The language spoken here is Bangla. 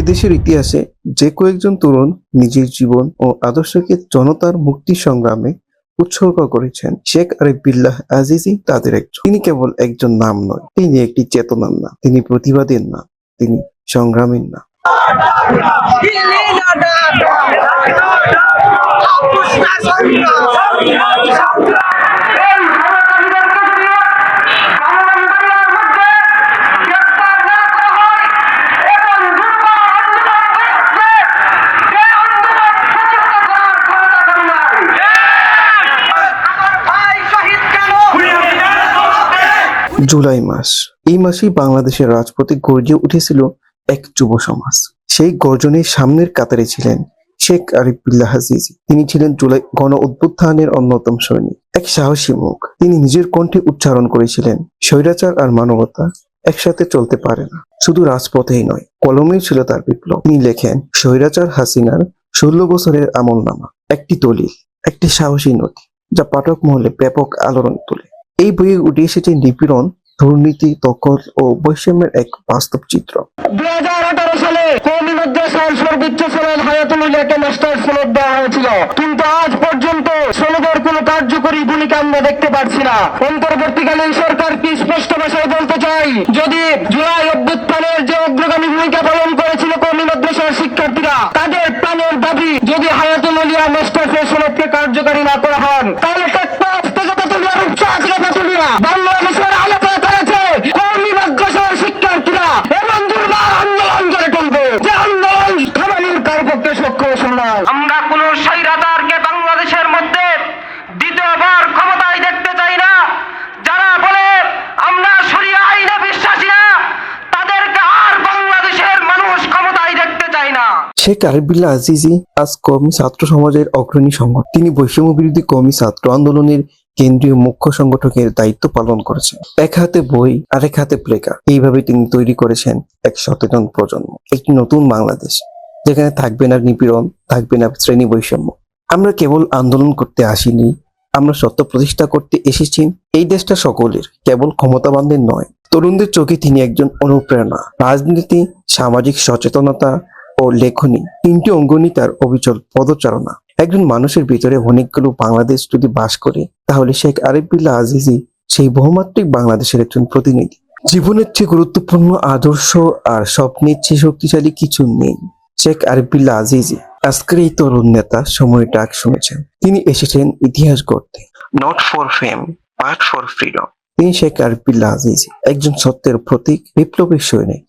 দেশের ইতিহাসে যে কয়েকজন তরুণ নিজের জীবন ও আদর্শকে জনতার মুক্তি সংগ্রামে উৎসর্গ করেছেন, শেখ আরিফ বিল্লাহ আজিজি তাদের একজন। তিনি কেবল একজন নাম নয়, তিনি একটি চেতনার নাম, তিনি প্রতিবাদের নাম, তিনি সংগ্রামের নাম। জুলাই মাস, এই মাসেই বাংলাদেশের রাজপথে গর্জে উঠেছিল এক যুব সমাজ। সেই গর্জনের সামনের কাতারে ছিলেন শেখ আরিফ বিল্লাহ আজিজি। তিনি ছিলেন জুলাই গণ অভ্যুত্থানের অন্যতম সৈনিক, এক সাহসী মুখ। তিনি নিজের কণ্ঠে উচ্চারণ করেছিলেন, স্বৈরাচার আর মানবতা একসাথে চলতে পারে না। শুধু রাজপথেই নয়, কলমেই ছিল তার বিপ্লব। তিনি লেখেন, স্বৈরাচার হাসিনার 16 বছরের আমলনামা, একটি দলিল, একটি সাহসী নথি, যা পাঠক মহলে ব্যাপক আলোড়ন তোলে। এই বইয়ে উঠে এসেছে নিপীড়ন, দুর্নীতি, দখল ও বৈষম্যের এক বাস্তব চিত্র। 2018 সালে কওমি মাদ্রাসার সর্বোচ্চ সনদ হায়াতুল্লাহকে মাস্টার্স সনদ দেওয়া হয়েছিল, কিন্তু আজ পর্যন্ত সনদের কোনো কার্যকরী ভূমিকা আমরা দেখতে পাচ্ছি না। অন্তর্বর্তীকালীন সরকার কি স্পষ্ট ভাষায় বলতে চাই, যদি জুলাই অভ্যুত্থানের যে অগ্রগামী ভূমিকা পালন করেছিল কওমি মাদ্রাসার শিক্ষার্থীরা, তাদের প্রাণের দাবি যদি হায়াতুল্লাহ মাস্টার্সের সনদকে কার্যকরী না করা হন, তাহলে বাংলাদেশের আলোকে করেছে কওমি মাদ্রাসার শিক্ষার্থীরা এবং দুর্বার আন্দোলন করে তুলবে, যে আন্দোলন খামানির কার পক্ষে সক্ষম সম্মান। আমরা কোন স্বৈরাচারকে বাংলাদেশের মধ্যে দ্বিতীয়বার ক্ষমতায় দেখতে চাই না। যারা বলে আমরা শরিয়া আইনে বিশ্বাসী না, তাদেরকে আর বাংলাদেশের মানুষ ক্ষমতায় দেখতে চায় না। শেখ আরিফ বিল্লাহ আজিজি আজ কওমি ছাত্র সমাজের অগ্রণী সংগঠন। তিনি বৈষম্য বিরোধী কওমি ছাত্র আন্দোলনের কেন্দ্রীয় মুখ্য সংগঠকের দায়িত্ব পালন করেছেন। এক হাতে বই, আরেক হাতে প্লেকার্ড। এইভাবে তিনি তৈরি করেছেন এক সচেতন প্রজন্ম, একটি নতুন বাংলাদেশ, যেখানে থাকবে না নিপীড়ন, থাকবে না শ্রেণী বৈষম্য। আমরা কেবল আন্দোলন করতে আসিনি, আমরা সত্য প্রতিষ্ঠা করতে এসেছি। এই দেশটা সকলের, কেবল ক্ষমতাবানদের নয়। তরুণদের চোখে তিনি একজন অনুপ্রেরণা। রাজনীতি, সামাজিক সচেতনতা ও লেখনী, তিনটি অঙ্গনই তার অবিচল পদচারণা। একজন মানুষের ভিতরে অনেকগুলো বাংলাদেশ যদি বাস করে, তাহলে শেখ আরিফ বিল্লাহ আজিজি সেই বহুমাত্রিক বাংলাদেশের একজন প্রতিনিধি। জীবনের চেয়ে গুরুত্বপূর্ণ আদর্শ আর স্বপ্নের চেয়ে শক্তিশালী কিছু নেই। শেখ আরিফ বিল্লাহ আজিজি আজকের এই তরুণ নেতা সময়ের ডাক শুনেছেন। তিনি এসেছেন ইতিহাস গড়তে, not for fame but for freedom. তিনি শেখ আরিফ বিল্লাহ আজিজি, একজন সত্যের প্রতীক, বিপ্লবী সৈনিক।